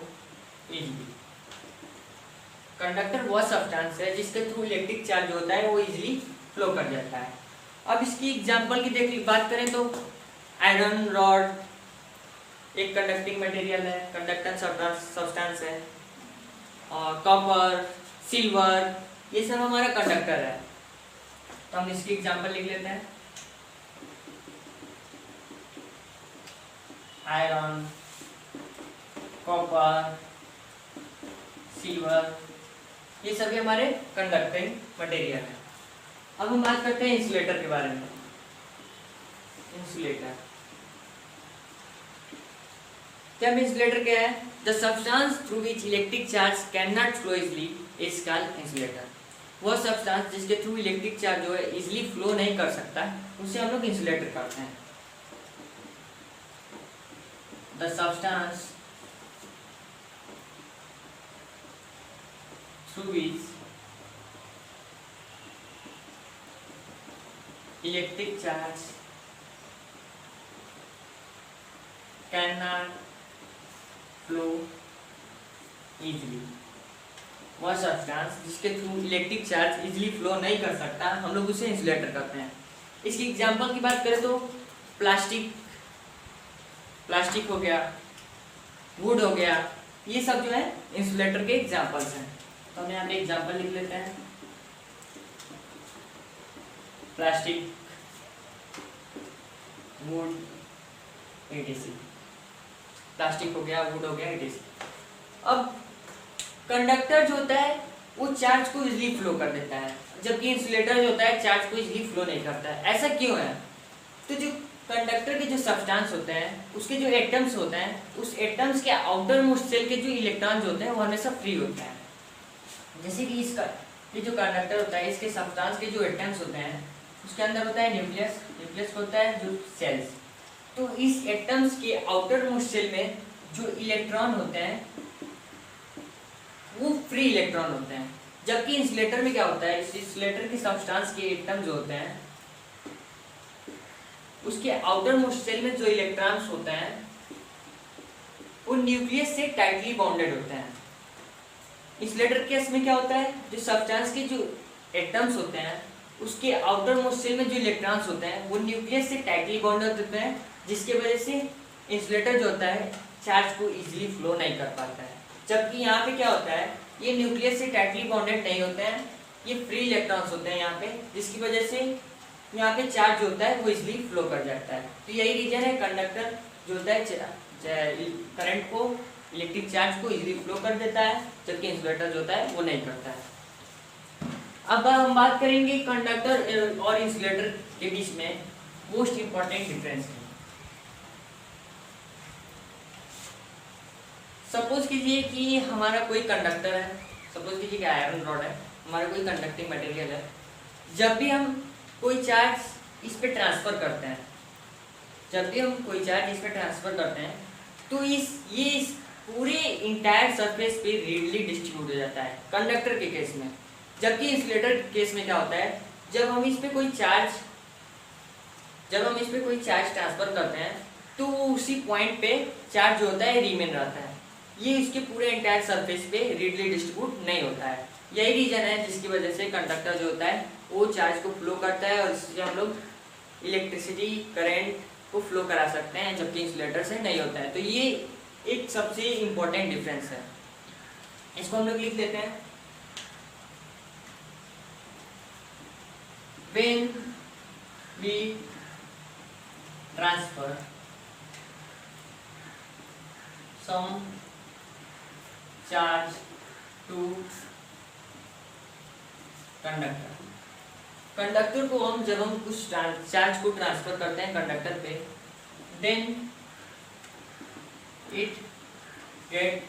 easily। Conductor वह सब्सटेंस है जिसके थ्रू इलेक्ट्रिक चार्ज होता है वो इजीली फ्लो कर जाता है। अब इसकी एग्जांपल की बात करें तो आयरन रॉड एक कंडक्टिंग मटेरियल है, कंडक्टेंस सब्सटेंस है, और कॉपर, सिल्वर, ये सब हमारा कंडक्टर है। तो हम इसकी एग्जांपल लिख लेते हैं। आयरन, कॉपर, सिल्वर, ये सभी हमारे कंडक्टिंग मटेरियल है। अब हम बात करते हैं इंसुलेटर के बारे में। इंसुलेटर इंसुलेटर क्या है? The substance through which electric charge can not flow easily is called insulator. वह सब्सटेंस जिसके थ्रू इलेक्ट्रिक चार्ज जो है इजली फ्लो नहीं कर सकता उसे हम लोग इंसुलेटर कहते हैं। The substance through which electric charge cannot flow easily, वह सब्सटेंस जिसके through electric charge easily flow नहीं कर सकता हम लोग उसे इंसुलेटर कहते हैं। इसकी एग्जांपल की बात करें तो प्लास्टिक हो गया, वुड हो गया, ये सब जो है इंसुलेटर के एग्जांपल्स हैं। तो हम यहाँ पे एग्जांपल लिख लेते हैं। Plastic, would, etc। प्लास्टिक हो गया, वुड हो गया, etc। अब कंडक्टर जो होता है वो चार्ज को इजीली फ्लो कर देता है, जबकि इंसुलेटर जो होता है चार्ज को इजीली फ्लो नहीं करता है। ऐसा क्यों है? तो जो कंडक्टर के जो सब्सटेंस होते हैं उसके जो एटम्स होते हैं, उस एटम्स के आउटर मोस्ट शेल के जो इलेक्ट्रॉन्स होते हैं वो हमेशा फ्री होते हैं। जैसे कि इसका ये जो कंडक्टर होता है इसके सब्सटेंस के जो एटम्स होते हैं उसके अंदर होता है न्यूक्लियस, न्यूक्लियस होता है जो सेल्स। तो इस एटम्स के आउटर मोस्ट शेल में जो इलेक्ट्रॉन होते हैं वो फ्री इलेक्ट्रॉन होते हैं, जबकि इंसुलेटर में क्या होता है, इस इंसुलेटर के सब्सटेंस के एटम जो होते हैं उसके आउटर मोस्ट शेल में जो इलेक्ट्रॉन्स होते हैं वो न्यूक्लियस से टाइटली बॉन्डेड होते हैं। इंसुलेटर केस में क्या होता है, जो सब्सटेंस के जो एटम्स होते हैं उसके आउटर मोस्ट शेल में जो इलेक्ट्रॉन्स होते हैं वो न्यूक्लियस से टाइटली बॉन्डेड होते हैं, जिसके वजह से इंसुलेटर जो होता है चार्ज को इजीली फ्लो नहीं कर पाता है। जबकि यहाँ पे क्या होता है, ये न्यूक्लियस से टाइटली बॉन्डेड नहीं होते हैं, ये फ्री इलेक्ट्रॉन्स होते हैं यहाँ पे, जिसकी वजह से यहाँ पे चार्ज जो होता है वो इजीली फ्लो कर जाता है। तो यही रीजन है कंडक्टर जो होता है करंट को, इलेक्ट्रिक चार्ज को इजीली फ्लो कर देता है, जबकि इंसुलेटर जो होता है वो नहीं करता है। अब हम बात करेंगे कंडक्टर और इंसुलेटर के बीच में मोस्ट इंपॉर्टेंट डिफरेंस है। सपोज कीजिए कि हमारा कोई कंडक्टर है, सपोज कीजिए कि आयरन रॉड है, हमारा कोई कंडक्टिंग मटेरियल है। जब भी हम कोई चार्ज इस पे ट्रांसफर करते हैं, जब भी हम कोई चार्ज इस पे ट्रांसफर करते हैं तो इस पूरे इंटायर सरफेस पे रीडली डिस्ट्रीब्यूट हो जाता है कंडक्टर के केस में। जबकि इंसुलेटर के केस में क्या होता है, जब हम इस पे कोई चार्ज ट्रांसफर करते हैं तो उसी पॉइंट पे चार्ज जो होता है रिमेन रहता है, ये इसके पूरे इंटायर सरफेस पे रीडली डिस्ट्रीब्यूट नहीं होता है। यही रीजन है जिसकी वजह से कंडक्टर जो होता है वो चार्ज को फ्लो करता है और इससे हम लोग इलेक्ट्रिसिटी करंट को फ्लो करा सकते हैं, जबकि इंसुलेटर से नहीं होता है। तो ये एक सबसे इम्पोर्टेंट डिफरेंस है, इसको हम लोग लिख लेते हैं। When we transfer some charge to conductor को जब हम कुछ चार्ज को ट्रांसफर करते हैं कंडक्टर पे, then it get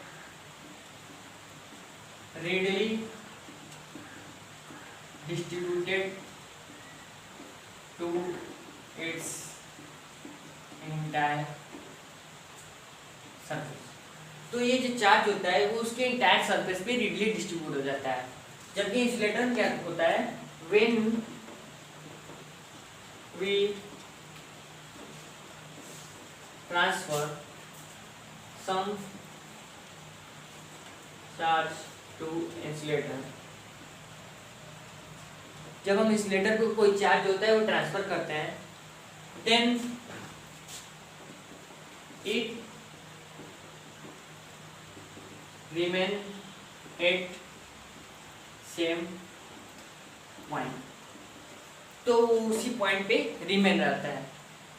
readily distributed to its entire surface। तो ये जो चार्ज होता है वो उसके इंटायर सरफेस पे रीडली डिस्ट्रीब्यूट हो जाता है। जबकि इंसुलेटर क्या होता है, when we transfer some charge to insulator, जब हम इंसुलेटर को कोई चार्ज होता है वो ट्रांसफर करते हैं, then it remain at same point, तो उसी पॉइंट पे रिमेन रहता है,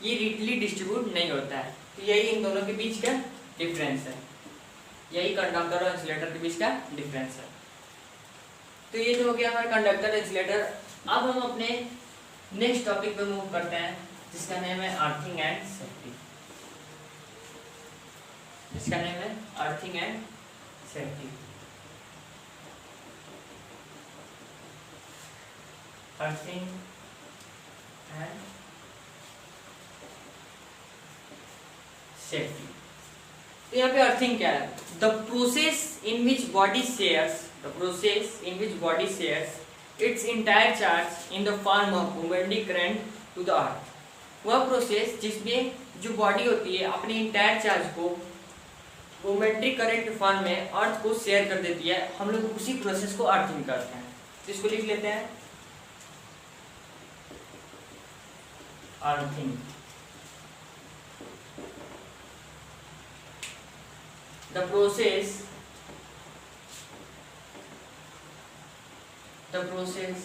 ये रीडली डिस्ट्रीब्यूट नहीं होता है। तो यही इन दोनों के बीच का डिफरेंस है, यही कंडक्टर और इंसुलेटर के बीच का डिफरेंस है। तो ये जो हो गया हमारा कंडक्टर इंसुलेटर। अब हम अपने नेक्स्ट टॉपिक पे मूव करते हैं जिसका नेम है अर्थिंग एंड सेफ्टी। जिसका नेम है earthing and safety. Earthing and safety. तो यहाँ पे अर्थिंग क्या है, the process in which body shares its entire charge in the form of momentary current to the earth। वह प्रोसेस जिसमें जो बॉडी होती है अपने इंटायर चार्ज को मोमेंट्री करंट के फॉर्म में अर्थ को शेयर कर देती है, हम लोग उसी प्रोसेस को अर्थिंग करते हैं। तो इसको लिख लेते हैं earthing. The process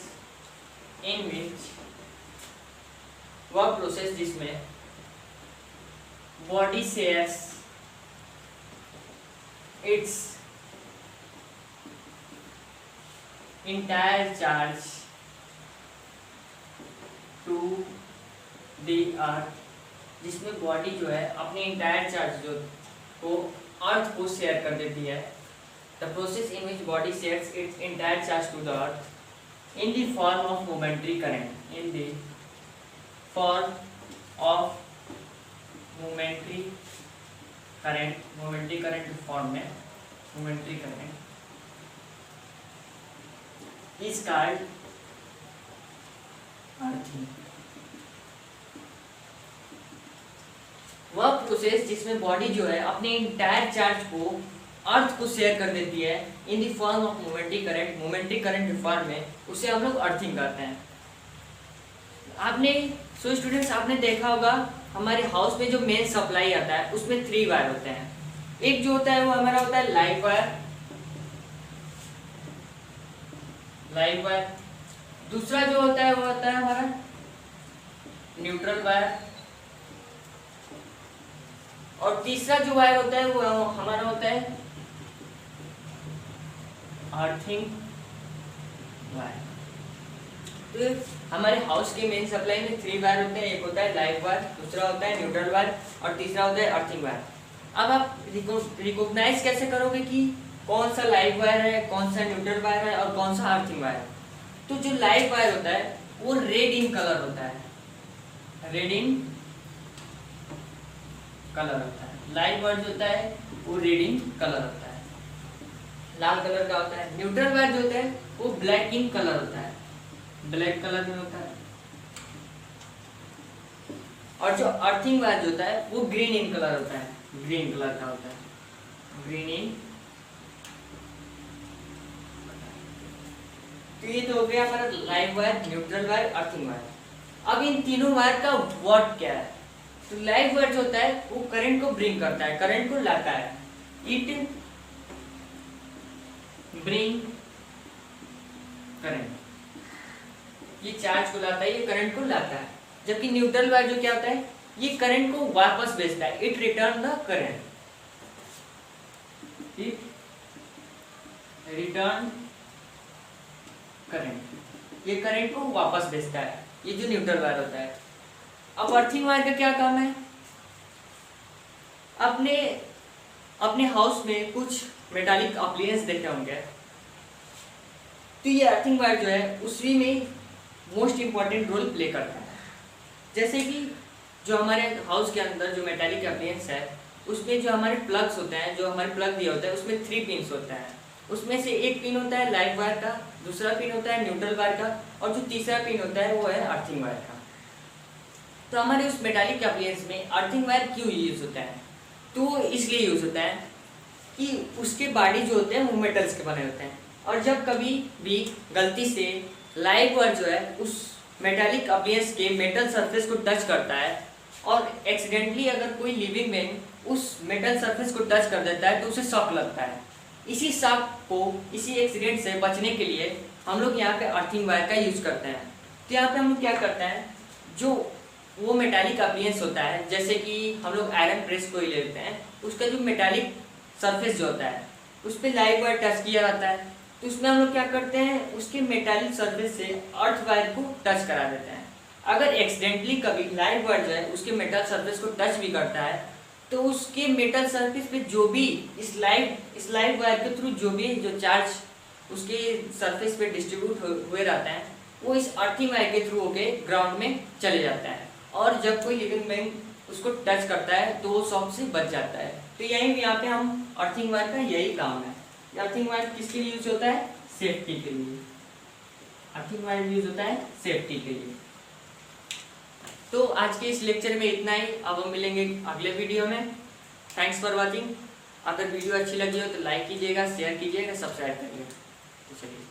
in which, वह प्रोसेस जिसमें body shares its entire charge to the earth, जिसमें बॉडी जो है अपने इंटायर चार्ज जो को अर्थ को शेयर कर देती है। The process in which body shares its entire charge to the earth in the form of momentary current, in the form of momentary current form में momentary current is called earthing. वह process जिसमें body जो है अपने entire charge को अर्थ को share कर देती है in the form of momentary current के फॉर्म में, उसे हम लोग अर्थिंग करते हैं। आपने स्टूडेंट्स आपने देखा होगा हमारे हाउस में जो मेन सप्लाई आता है उसमें 3 वायर होते हैं। एक जो होता है वो हमारा होता है लाइव वायर, दूसरा जो होता है वो होता है हमारा न्यूट्रल वायर, और तीसरा जो वायर होता है वो हमारा होता है अर्थिंग वायर। तो हमारे हाउस के मेन सप्लाई में 3 वायर होते हैं। एक होता है लाइव वायर, दूसरा होता है न्यूट्रल वायर और तीसरा होता है अर्थिंग वायर। अब आप रिकॉग्नाइज कैसे करोगे कि कौन सा लाइव वायर है, कौन सा न्यूट्रल वायर है और कौन सा अर्थिंग वायर है? तो जो लाइव वायर होता है वो रेड इन कलर होता है, रेड इन कलर होता है। लाइव वायर जो होता है वो रेड इन कलर होता है, लाल कलर का होता है। न्यूट्रल वायर जो होता है वो ब्लैक इन कलर होता है, ब्लैक कलर में होता है। और जो अर्थिंग वायर जो होता है वो ग्रीन इन कलर होता है, ग्रीन कलर का होता है, ग्रीन इन। तो ये तो हो गया हमारा live wire, neutral wire, earthing wire. अब इन तीनों वायर का वर्क क्या है? तो लाइव वायर जो होता है वो करंट को ब्रिंग करता है, करंट को लाता है। इट ब्रिंग करंट, ये चार्ज को लाता है, ये करंट को लाता है। जबकि न्यूट्रल वायर जो क्या होता है, ये करंट को वापस भेजता है, it return the current, it return current, ये करंट को वापस भेजता है। ये जो न्यूट्रल वायर होता है। अब अर्थिंग वायर का क्या काम है? अपने हाउस में कुछ मेटालिक अप्लायंस देखे होंगे, तो ये अर्थिंग वायर जो है उसी में मोस्ट इंपॉर्टेंट रोल प्ले करता है। जैसे कि जो हमारे हाउस के अंदर जो मेटालिक अप्लायंस है उसमें जो हमारे प्लग्स होते हैं, जो हमारे प्लग दिया होता है उसमें 3 पिन्स होता है। उसमें से एक पिन होता है लाइव वायर का, दूसरा पिन होता है न्यूट्रल वायर का और जो तीसरा पिन होता है वो है अर्थिंग वायर का। तो हमारे उस मेटालिक अप्लायंस में अर्थिंग वायर क्यों यूज होता है? तो इसलिए यूज होता है कि उसके बॉडी जो होते हैं वो मेटल्स के बने होते हैं, और जब कभी भी गलती से लाइव वायर जो है उस मेटालिक अप्लायंस के मेटल सरफेस को टच करता है और एक्सीडेंटली अगर कोई लिविंग मैन उस मेटल सरफेस को टच कर देता है तो उसे शॉक लगता है। इसी शॉक को, इसी एक्सीडेंट से बचने के लिए हम लोग यहाँ पे अर्थिंग वायर का यूज करते हैं। तो यहाँ पे हम लोग क्या करते हैं, जो वो मेटालिक अप्लायंस होता है, जैसे कि हम लोग आयरन प्रेस को ही लेते हैं, उसका जो मेटालिक सरफेस जो होता है उस पर लाइव वायर टच किया जाता है। तो उसमें हम लोग क्या करते हैं, उसके मेटालिक सरफेस से अर्थ वायर को टच करा देते हैं। अगर एक्सीडेंटली कभी लाइव वायर जो है उसके मेटल सरफेस को टच भी करता है तो उसके मेटल सरफेस पे जो भी इस लाइव वायर के थ्रू जो भी जो चार्ज उसके सरफेस पे डिस्ट्रीब्यूट हुए रहते हैं वो इस अर्थिंग वायर के थ्रू होके ग्राउंड में चले जाता है, और जब कोई लिविंग मैन उसको टच करता है तो वो शॉक से बच जाता है। तो यही यहाँ पे हम अर्थिंग वायर का यही काम है। अर्थिंग वायर किसके लिए यूज होता है? सेफ्टी के लिए। अर्थिंग वायर यूज होता है सेफ्टी के लिए। तो आज के इस लेक्चर में इतना ही। अब हम मिलेंगे अगले वीडियो में। Thanks for watching. अगर वीडियो अच्छी लगी हो तो लाइक कीजिएगा, शेयर कीजिएगा, सब्सक्राइब करिएगा। तो चलिए।